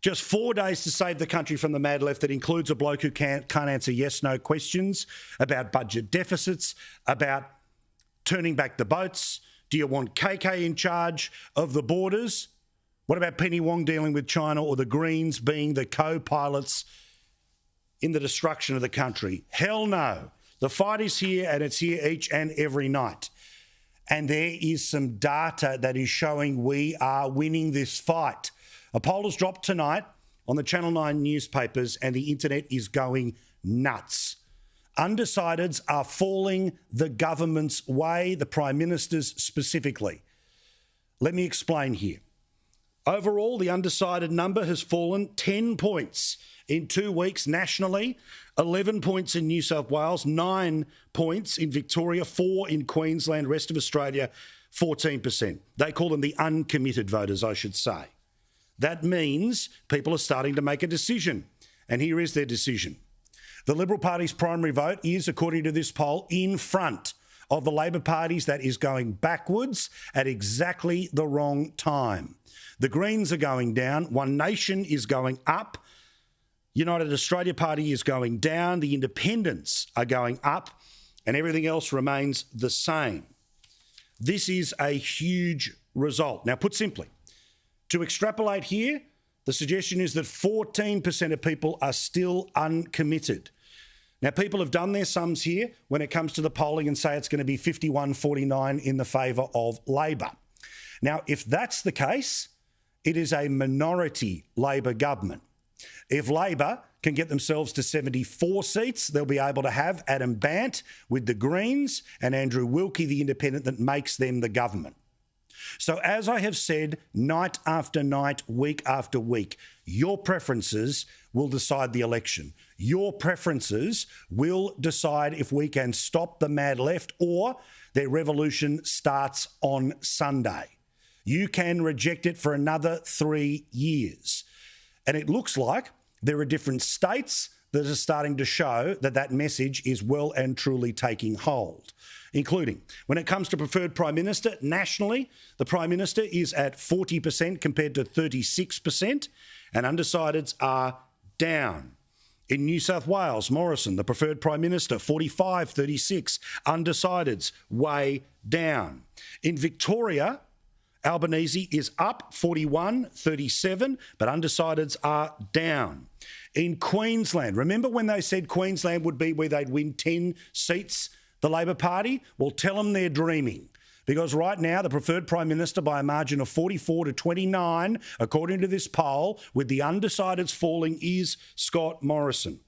Just 4 days to save the country from the mad left that includes a bloke who can't answer yes-no questions about budget deficits, about turning back the boats. Do you want KK in charge of the borders? What about Penny Wong dealing with China, or the Greens being the co-pilots in the destruction of the country? Hell no. The fight is here, and it's here each and every night. And there is some data that is showing we are winning this fight. A poll has dropped tonight on the Channel 9 newspapers, and the internet is going nuts. Undecideds are falling the government's way, the Prime Minister's specifically. Let me explain here. Overall, the undecided number has fallen 10 points in 2 weeks nationally, 11 points in New South Wales, 9 points in Victoria, 4 in Queensland, rest of Australia, 14%. They call them the uncommitted voters, I should say. That means people are starting to make a decision, and here is their decision. The Liberal Party's primary vote is, according to this poll, in front of the Labor Party's that is going backwards at exactly the wrong time. The Greens are going down, One Nation is going up, United Australia Party is going down, the Independents are going up, and everything else remains the same. This is a huge result. Now, put simply, to extrapolate here, the suggestion is that 14% of people are still uncommitted. Now, people have done their sums here when it comes to the polling and say it's going to be 51-49 in the favour of Labor. Now, if that's the case, it is a minority Labor government. If Labor can get themselves to 74 seats, they'll be able to have Adam Bant with the Greens and Andrew Wilkie, the independent, that makes them the government. So as I have said, night after night, week after week, your preferences will decide the election. Your preferences will decide if we can stop the mad left or their revolution starts on Sunday. You can reject it for another 3 years. And it looks like there are different states that are starting to show that that message is well and truly taking hold, including when it comes to preferred Prime Minister, nationally, the Prime Minister is at 40% compared to 36%, and undecideds are down. In New South Wales, Morrison, the preferred Prime Minister, 45-36, undecideds way down. In Victoria, Albanese is up 41-37, but undecideds are down. In Queensland, remember when they said Queensland would be where they'd win 10 seats, the Labor Party? Well, tell them they're dreaming. Because right now, the preferred Prime Minister by a margin of 44-29, according to this poll, with the undecideds falling, is Scott Morrison.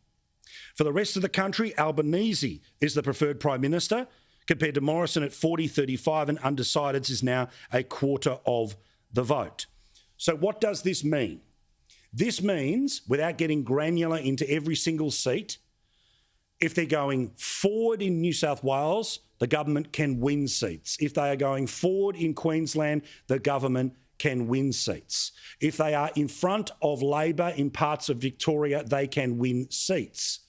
For the rest of the country, Albanese is the preferred Prime Minister, compared to Morrison at 40-35, and undecideds is now a quarter of the vote. So what does this mean? This means, without getting granular into every single seat, if they're going forward in New South Wales, the government can win seats. If they are going forward in Queensland, the government can win seats. If they are in front of Labor in parts of Victoria, they can win seats.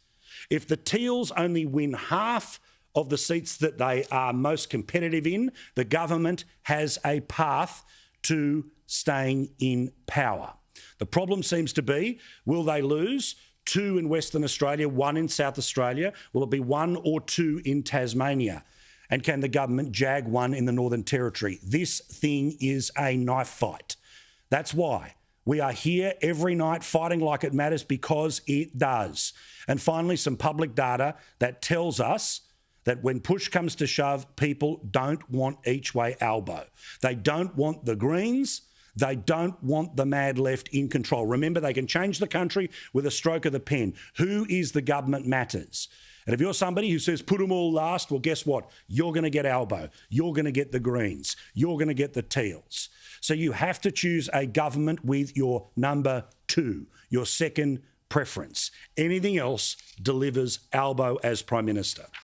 If the Teals only win half of the seats that they are most competitive in, the government has a path to staying in power. The problem seems to be, will they lose 2 in Western Australia, 1 in South Australia? Will it be 1 or 2 in Tasmania? And can the government jag 1 in the Northern Territory? This thing is a knife fight. That's why we are here every night fighting like it matters, because it does. And finally, some public data that tells us that when push comes to shove, people don't want each way Albo. They don't want the Greens. They don't want the mad left in control. Remember, they can change the country with a stroke of the pen. Who is the government matters. And if you're somebody who says put them all last, well, guess what? You're going to get Albo. You're going to get the Greens. You're going to get the Teals. So you have to choose a government with your number 2, your second preference. Anything else delivers Albo as Prime Minister.